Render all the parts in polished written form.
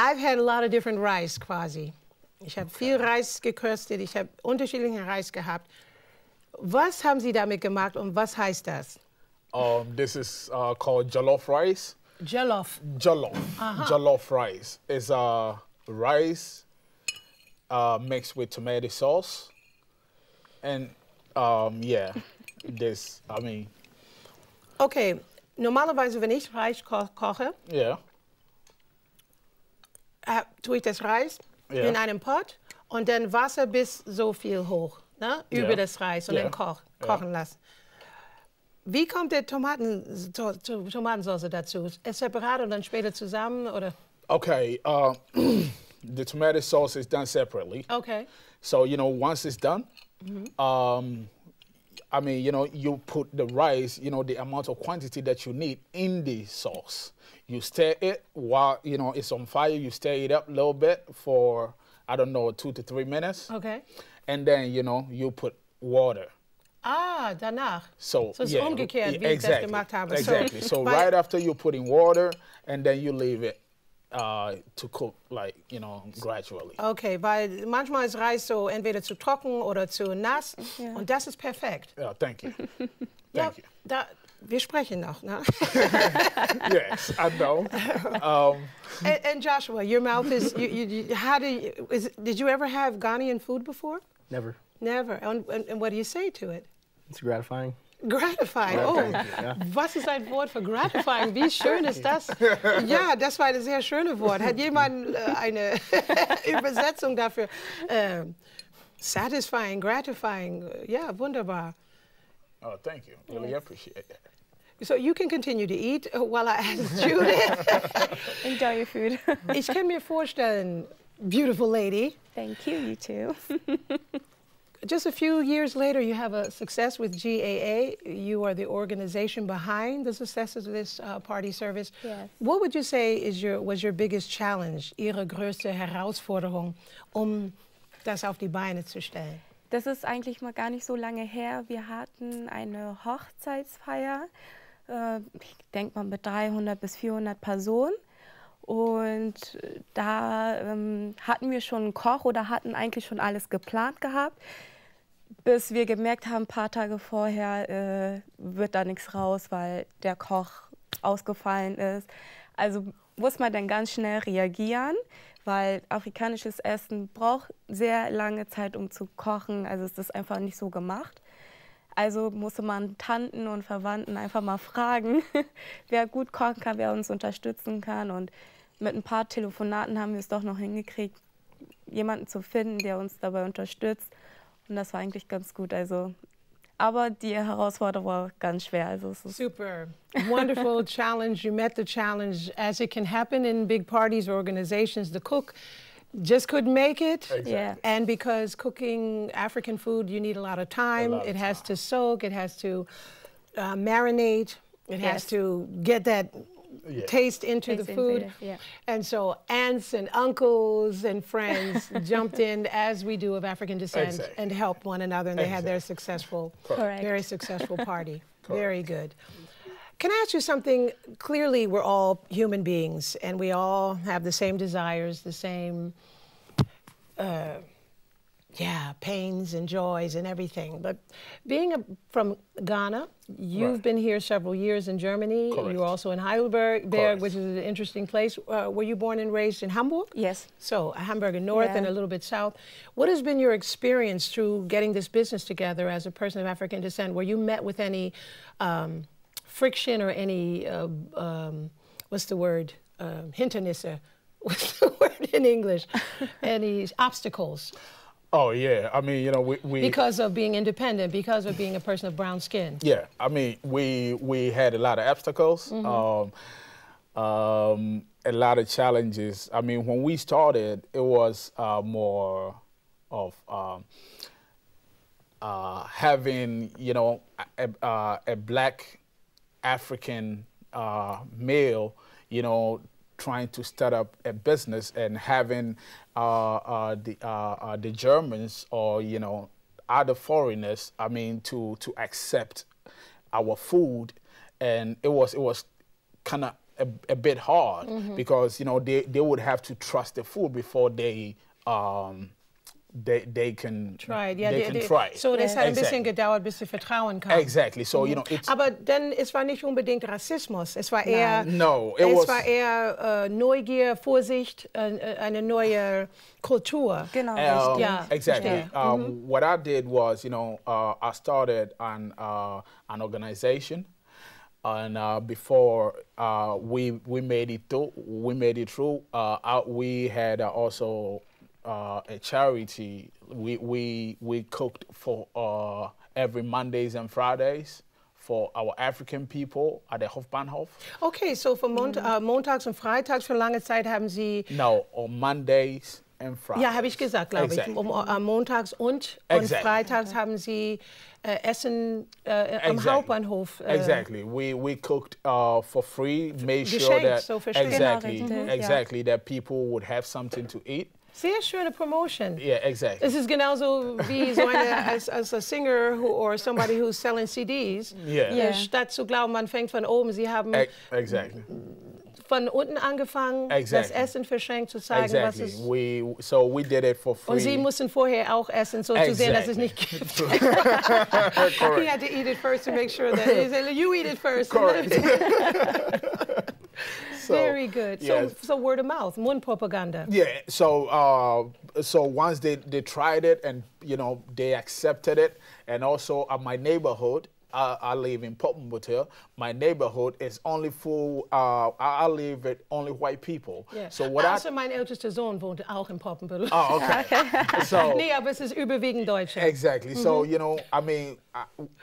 I've had a lot of different rice, Kwasi. Ich habe viel Reis gekostet, ich habe unterschiedlichen Reis gehabt. Was haben Sie damit gemacht und was heißt das? This is called jollof rice. Jollof. Jollof. Jollof rice. It's rice mixed with tomato sauce. And yeah, this, I mean. Okay, normalerweise, wenn ich Reis koche, yeah. Tue ich das Reis in einem Pot und dann Wasser bis so viel hoch, ne, über das Reis und dann kochen lassen. Wie kommt der Tomatensauce dazu? Es separat und dann später zusammen, oder? Okay, the tomato sauce is done separately. Okay. So, you know, once it's done, I mean, you know, you put the rice, you know, the amount of quantity that you need in the sauce. You stir it while, you know, it's on fire. You stir it up a little bit for, I don't know, 2 to 3 minutes. Okay. And then, you know, you put water. Ah, danach. So es ist umgekehrt, wie exactly, ich das gemacht habe. Exactly. So right after you put in water, and then you leave it to cook, like, you know, gradually. Okay, weil manchmal ist Reis so entweder zu trocken oder zu nass, und das ist perfekt. Yeah, thank you. Thank you. Wir sprechen noch, ne? Yes, I know. And Joshua, your mouth is, did you ever have Ghanaian food before? Never. Never. And what do you say to it? It's gratifying. Gratifying, oh. Was ist ein Wort für gratifying? Wie schön ist das? Ja, das war ein sehr schönes Wort. Hat jemand eine Übersetzung dafür? Satisfying, gratifying, ja, wunderbar. Oh, thank you. Really appreciate that. So you can continue to eat while I ask Judith. Enjoy your food. Ich kann mir vorstellen, beautiful lady. Thank you, you too. Just a few years later, you have a success with GAA. You are the organization behind the success of this party service. Yes. What would you say was your biggest challenge, Ihre größte Herausforderung, das auf die Beine zu stellen? Das ist eigentlich mal gar nicht so lange her. Wir hatten eine Hochzeitsfeier, ich denke mal mit 300 bis 400 Personen. Und da hatten wir schon einen Koch oder hatten eigentlich schon alles geplant gehabt, bis wir gemerkt haben, ein paar Tage vorher wird da nichts raus, weil der Koch ausgefallen ist. Also muss man dann ganz schnell reagieren, weil afrikanisches Essen braucht sehr lange Zeit, um zu kochen. Also es ist einfach nicht so gemacht. Also musste man Tanten und Verwandten einfach mal fragen, wer gut kochen kann, wer uns unterstützen kann. Und mit ein paar Telefonaten haben wir es doch noch hingekriegt, jemanden zu finden, der uns dabei unterstützt. Und das war eigentlich ganz gut. Also, aber die Herausforderung war ganz schwer. Also, Super. Wonderful challenge. You met the challenge. As it can happen in big parties or organizations, the cook just couldn't make it. Exactly. Yeah. And because cooking African food, you need a lot of time. It has to soak, it has to marinate, it has to get that taste into the food. And so aunts and uncles and friends jumped in, as we do of African descent, and helped one another, and they had their successful, very successful party. Very good. Can I ask you something? Clearly, we're all human beings, and we all have the same desires, the same, pains and joys and everything. But being from Ghana, you've been here several years in Germany. Correct. You were also in Heidelberg, which is an interesting place. Were you born and raised in Hamburg? Yes. So Hamburg in north and a little bit south. What has been your experience through getting this business together as a person of African descent? Were you met with any friction or any, what's the word, Hindernisse? What's the word in English? Any obstacles? Oh, yeah. I mean, you know, we because of being independent, because of being a person of brown skin. Yeah. I mean, we had a lot of obstacles, a lot of challenges. I mean, when we started, it was more of having, you know, a black African male, you know, trying to start up a business and having the Germans or, you know, other foreigners, I mean, to accept our food. And it was kind of a bit hard because, you know, they would have to trust the food before they can try. Try. So das hat ein bisschen gedauert, bis sie Vertrauen kam. Exactly. So, you know, it's... Aber dann, es war nicht unbedingt Rassismus. Es war eher... No, es war eher Neugier, Vorsicht, eine neue Kultur. Genau. Ja, exactly. What I did was, you know, I started an organization, and before we made it through, we had also a charity. We cooked for every Mondays and Fridays for our African people at the Hofbahnhof. Okay, so von montags und freitags für lange Zeit haben Sie... No, on Mondays and Fridays. Ja, habe ich gesagt, glaube ich. Montags und freitags haben Sie Essen am Hauptbahnhof. Exactly. We cooked for free, made sure that so exactly that people would have something to eat. Sehr schöne Promotion. Yeah, exactly. Es ist genauso wie so as a singer or somebody who's selling CDs. Yeah. Statt zu glauben, man fängt von oben. Sie haben von unten angefangen, das Essen verschenkt, zu zeigen, was es... So we did it for free. Und Sie mussten vorher auch essen, so zu sehen, dass es nicht gibt. He had to eat it first to make sure that he said, you eat it first. Correct. Very good. So word of mouth, Mundpropaganda. Yeah. So once they tried it and, you know, they accepted it, and also at my neighborhood, I live in Poppenbüttel. My neighborhood is only full. I live with only white people. Yeah. So what also mein ältester Sohn wohnt auch in Poppenbüttel. Oh, okay. So nee, aber es ist überwiegend Deutsche. Exactly. So, you know, I mean,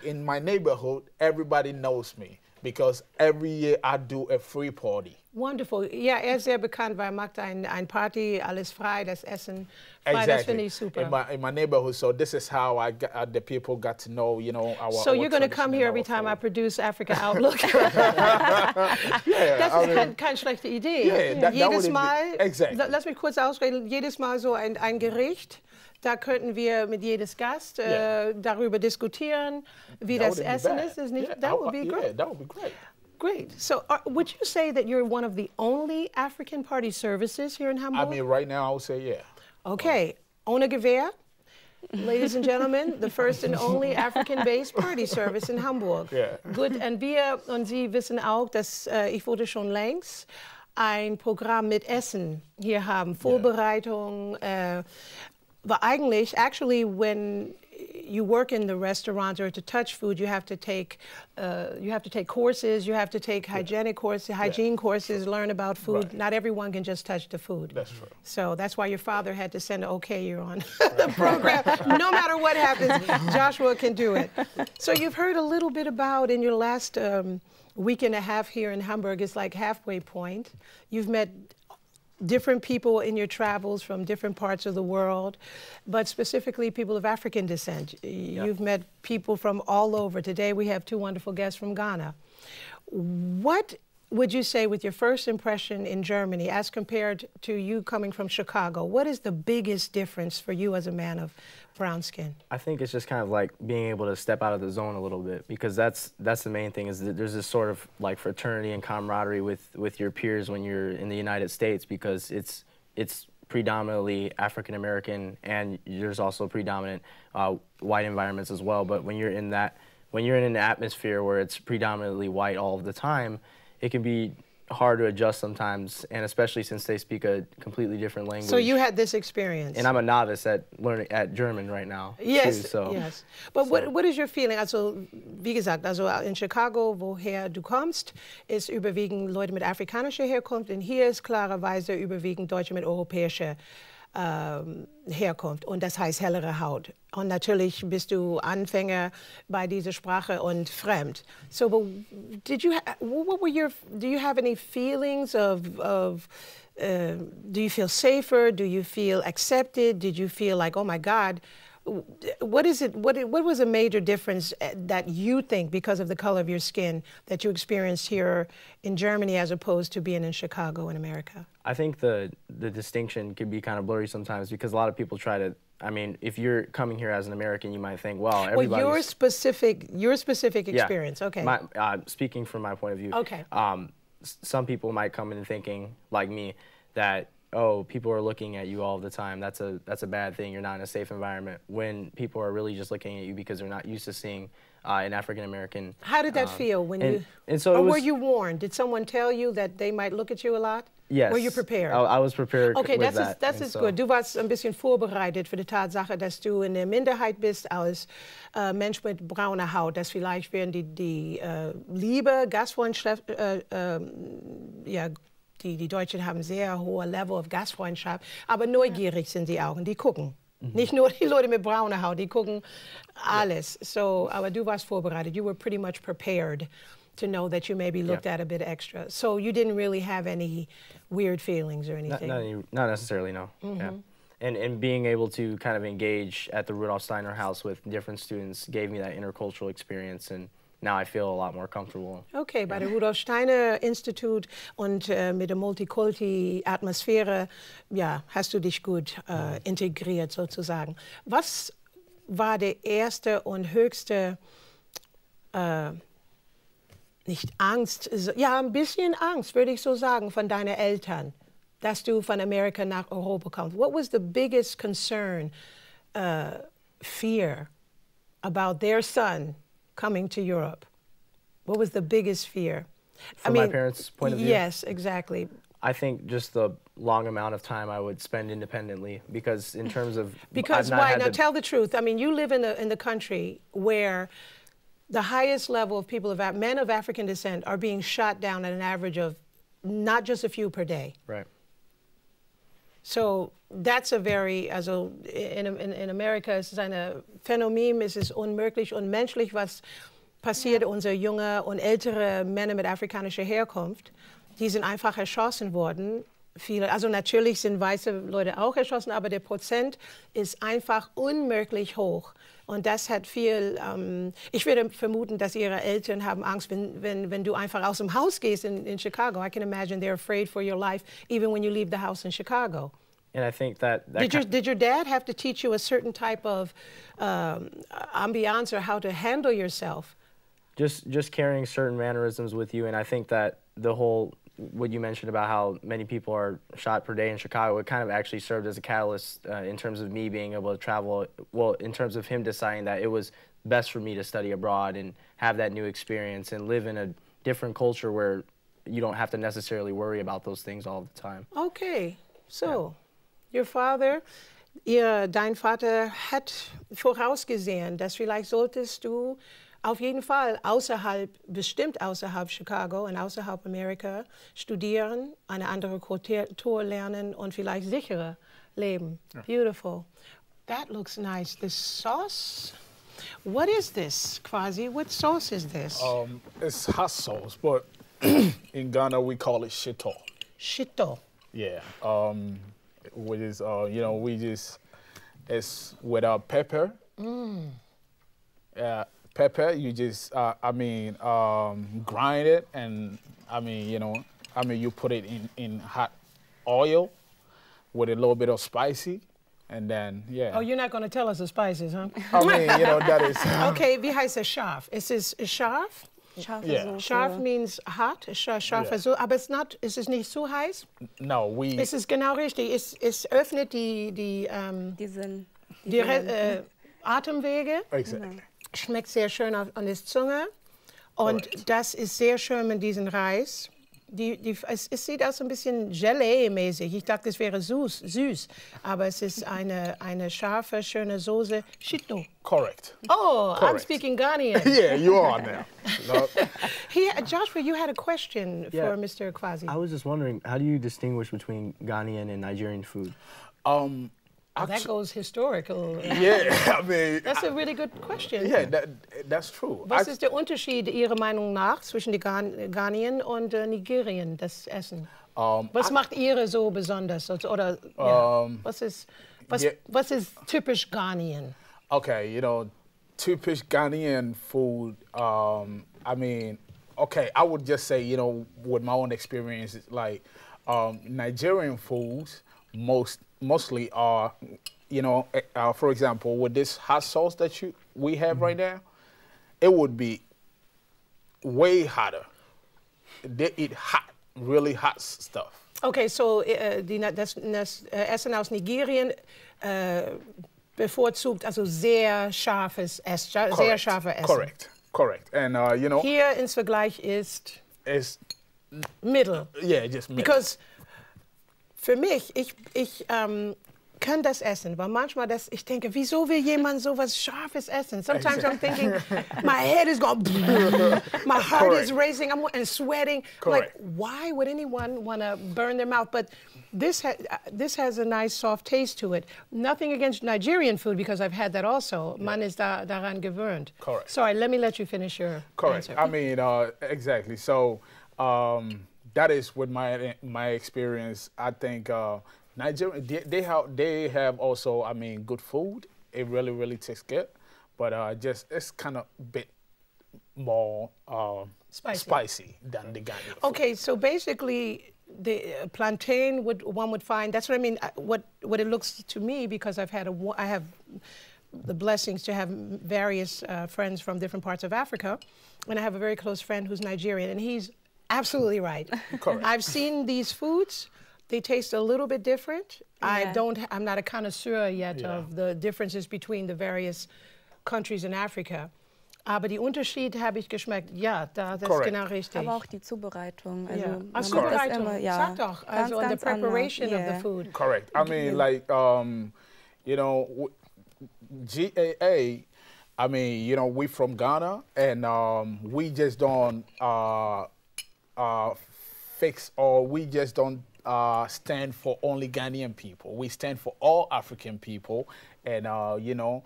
in my neighborhood, everybody knows me because every year I do a free party. Wonderful. Ja, ist sehr bekannt, weil macht ein Party, alles frei, das Essen frei, das finde ich super. In my neighborhood, so this is how the people got to know, you know, our So you're going to come here every time I produce Africa Outlook? Das ist keine schlechte Idee. Yeah, jedes Mal, lass mich kurz ausreden, jedes Mal so ein Gericht, da könnten wir mit jedes Gast darüber diskutieren, wie das Essen ist. That would be great. Yeah, that would be great. Great. So would you say that you're one of the only African party services here in Hamburg? I mean, right now, I would say, yeah. Okay. Ohne Gewehr, ladies and gentlemen, the first and only African-based party service in Hamburg. Yeah. Gut, und Sie wissen auch, dass ich wollte schon längst ein Programm mit Essen hier haben, Vorbereitung. But actually, when you work in the restaurants or to touch food, you have to take courses. You have to take hygiene courses, learn about food. Right. Not everyone can just touch the food. That's true. So that's why your father had to send, okay, you're on the program. No matter what happens, Joshua can do it. So you've heard a little bit about in your last week and a half here in Hamburg. It's like halfway point. You've met different people in your travels from different parts of the world, but specifically people of African descent. You've met people from all over. Today we have two wonderful guests from Ghana. What would you say with your first impression in Germany as compared to you coming from Chicago? What is the biggest difference for you as a man of brown skin? I think it's just kind of like being able to step out of the zone a little bit, because that's the main thing, is that there's this sort of like fraternity and camaraderie with your peers when you're in the United States, because it's predominantly African American, and there's also predominant white environments as well. But when you're in an atmosphere where it's predominantly white all of the time, it can be hard to adjust sometimes, and especially since they speak a completely different language. So you had this experience. And I'm a novice at learning at German right now. Yes, too, so. Yes. But what is your feeling? Also, wie gesagt, also in Chicago, woher du kommst, ist überwiegend Leute mit afrikanischer Herkunft, und hier ist klarerweise überwiegend Deutsche mit europäischer Herkunft, und das heißt hellere Haut. Und natürlich bist du Anfänger bei dieser Sprache und fremd. So, but do you have any feelings of do you feel safer? Do you feel accepted? Did you feel like, oh my God, what is it? What was a major difference that you think, because of the color of your skin, that you experienced here in Germany as opposed to being in Chicago in America? I think the distinction can be kind of blurry sometimes, because a lot of people try to. I mean, if you're coming here as an American, you might think, well, everybody's... Well, your specific experience, okay. Speaking from my point of view. Okay. some people might come in thinking, like me, that, oh, people are looking at you all the time. That's a bad thing. You're not in a safe environment. When people are really just looking at you because they're not used to seeing an African American. How did that feel when you? And so or were you warned? Did someone tell you that they might look at you a lot? Yes. Were you prepared? I was prepared. Okay, with that. Das ist gut. Du warst ein bisschen vorbereitet für die Tatsache, dass du in der Minderheit bist als Mensch mit brauner Haut. Dass vielleicht wären die Liebe, Gastfreundschaft, ja. Die Deutschen haben sehr hohe Level of Gastfreundschaft, aber neugierig sind die Augen, die gucken. Nicht nur die Leute mit brauner Haut, die gucken alles. So, aber du warst vorbereitet. You were pretty much prepared to know that you maybe looked at a bit extra. So you didn't really have any weird feelings or anything? Not necessarily, no. Yeah. And being able to kind of engage at the Rudolf Steiner House with different students gave me that intercultural experience, and now I feel a lot more comfortable. Okay, bei der Rudolf Steiner Institut und mit der Multikulti-Atmosphäre, ja, hast du dich gut integriert sozusagen. Was war der erste und höchste, nicht Angst, ja, ein bisschen Angst, würde ich so sagen, von deinen Eltern, dass du von Amerika nach Europa kommst? What was the biggest concern, fear about their son coming to Europe? What was the biggest fear? From my parents' point of view? Yes, exactly. I think just the long amount of time I would spend independently, because in terms of... Because why? Now tell the truth. I mean, you live in the country where the highest level of people, men of African descent, are being shot down at an average of not just a few per day. Right. So that's a very, also in Amerika ist es ein Phänomen, es ist unmöglich, unmenschlich, was passiert. Unsere junge und ältere Männer mit afrikanischer Herkunft, die sind einfach erschossen worden. Viele, also natürlich sind weiße Leute auch erschossen, aber der Prozent ist einfach unmöglich hoch. Und das hat viel, ich würde vermuten, dass ihre Eltern haben Angst, wenn du einfach aus dem Haus gehst in Chicago. I can imagine they're afraid for your life, even when you leave the house in Chicago. And I think that did your dad have to teach you a certain type of ambiance or how to handle yourself? Just carrying certain mannerisms with you, and I think that the whole, what you mentioned about how many people are shot per day in Chicago, it kind of actually served as a catalyst in terms of me being able to travel, well, in terms of him deciding that it was best for me to study abroad and have that new experience and live in a different culture where you don't have to necessarily worry about those things all the time. Okay, so your father, dein Vater hat vorausgesehen, dass vielleicht solltest du auf jeden Fall bestimmt außerhalb Chicago und außerhalb Amerika studieren, eine andere Kultur lernen und vielleicht sicherer leben. Yeah. Beautiful. That looks nice. This sauce, what is this, Kwasi? What sauce is this? It's hot sauce, but in Ghana we call it shito. Shito. Yeah. Which is, you know, it's without pepper. Pepper, you just, grind it, and you put it in hot oil with a little bit of spicy, and then, yeah. Oh, you're not going to tell us the spices, huh? I mean, that is... Okay, wie heißt es scharf? Is it scharf? Yeah. Scharf means hot, scharf, so, aber es ist nicht so heiß? No, Es ist genau richtig, es öffnet die Atemwege. Exactly. Schmeckt sehr schön an der Zunge. Und das ist sehr schön mit diesem Reis. Es sieht aus ein bisschen Gelee-mäßig. Ich dachte, es wäre süß. Aber es ist eine scharfe, schöne Soße. Shito. Correct. Oh, Correct. I'm speaking Ghanaian. Yeah, you are now. No. Joshua, you had a question for Mr. Kwasi. I was just wondering, how do you distinguish between Ghanaian and Nigerian food? That goes historical. Yeah, I mean... That's a really good question. Yeah, that's true. Was ist der Unterschied Ihrer Meinung nach zwischen Ghanaian und Nigerien, das Essen? Was macht Ihre so besonders? Oder was ist typisch Ghanaian? Okay, typisch Ghanaian food, I mean, okay, I would just say, with my own experience, like Nigerian foods mostly are, for example, with this hot sauce that we have right now, it would be way hotter. They eat hot. really hot stuff. Okay, so das Essen aus Nigerien bevorzugt also sehr scharfes Essen, sehr scharfe Essen. Correct. And you know, hier ins Vergleich ist middle. Yeah, just middle. Because für mich, ich kann das essen, weil manchmal ich denke, wieso will jemand so was Scharfes essen? Sometimes I'm thinking, my head is going, my heart is racing, and sweating. Like, why would anyone want to burn their mouth? But this has a nice soft taste to it. Nothing against Nigerian food, because I've had that also. Man ist daran gewöhnt. Correct. Sorry, let me let you finish your answer. I mean, exactly. So that is with my experience. I think Nigeria, they have also, I mean, good food. It really tastes good, but it's kind of a bit more spicy than the Ghanaian food. Okay, so basically, the plantain one would find. That's what I mean. What it looks to me, because I have the blessings to have various friends from different parts of Africa, and I have a very close friend who's Nigerian, and he's absolutely right. Correct. I've seen these foods. They taste a little bit different. Yeah. I'm not a connoisseur yet of the differences between the various countries in Africa. Aber die Unterschied habe ich geschmeckt. Ja, das ist genau richtig. Aber auch die Zubereitung. Also Zubereitung. Ja, Sag doch. Also the preparation of the food. Correct. I mean, like, you know, GAA, I mean, you know, we from Ghana, and we just don't fix, or we just don't stand for only Ghanaian people. We stand for all African people, and you know,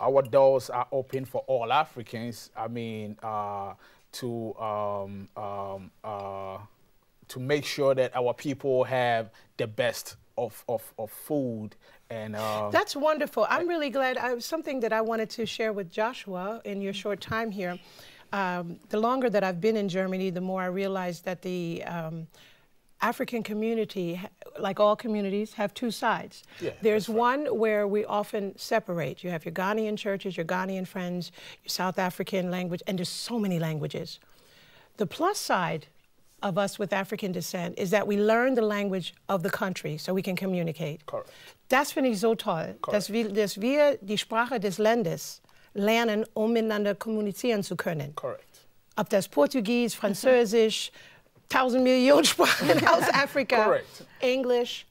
our doors are open for all Africans. I mean, to make sure that our people have the best of food. And that's wonderful. I'm really glad. Something that I wanted to share with Joshua in your short time here. The longer that I've been in Germany, the more I realized that the African community, like all communities, have two sides. Yeah, there's one where we often separate. You have your Ghanaian churches, your Ghanaian friends, your South African language, and there's so many languages. The plus side of us with African descent is that we learn the language of the country so we can communicate. Correct. Das finde ich so toll, dass wir die Sprache des Landes lernen, miteinander kommunizieren zu können. Correct. Ob das Portugies, Französisch, 1000 Millionen Sprachen aus Afrika, Correct. Englisch.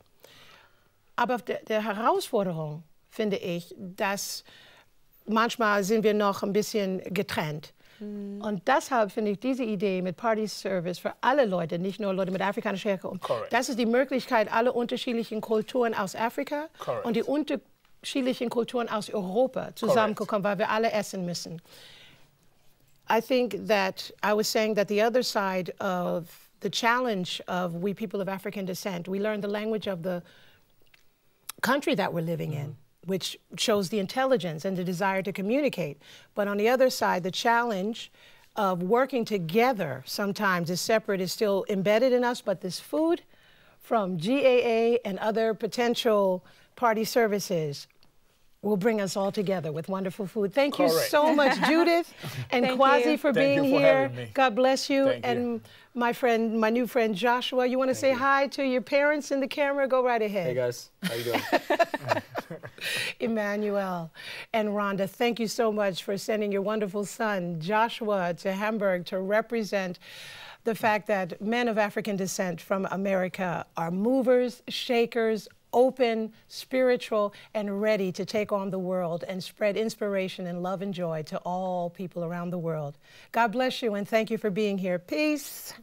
Aber der Herausforderung finde ich, dass manchmal sind wir noch ein bisschen getrennt. Und deshalb finde ich diese Idee mit Party Service für alle Leute, nicht nur Leute mit afrikanischer Herkunft, das ist die Möglichkeit, alle unterschiedlichen Kulturen aus Afrika und die unterschiedlichen Kulturen aus Europa zusammenzukommen, weil wir alle essen müssen. I think that I was saying that the other side of the challenge of we people of African descent, we learn the language of the country that we're living in, which shows the intelligence and the desire to communicate. But on the other side, the challenge of working together sometimes is separate, is still embedded in us, but this food from GAA and other potential party services will bring us all together with wonderful food. Thank you so much, Judith and Kwasi, for being here. God bless you. And my friend, my new friend, Joshua, you want to say hi to your parents in the camera? Go right ahead. Hey, guys. How you doing? Emmanuel and Rhonda, thank you so much for sending your wonderful son, Joshua, to Hamburg to represent the fact that men of African descent from America are movers, shakers, open, spiritual, and ready to take on the world and spread inspiration and love and joy to all people around the world. God bless you, and thank you for being here. Peace.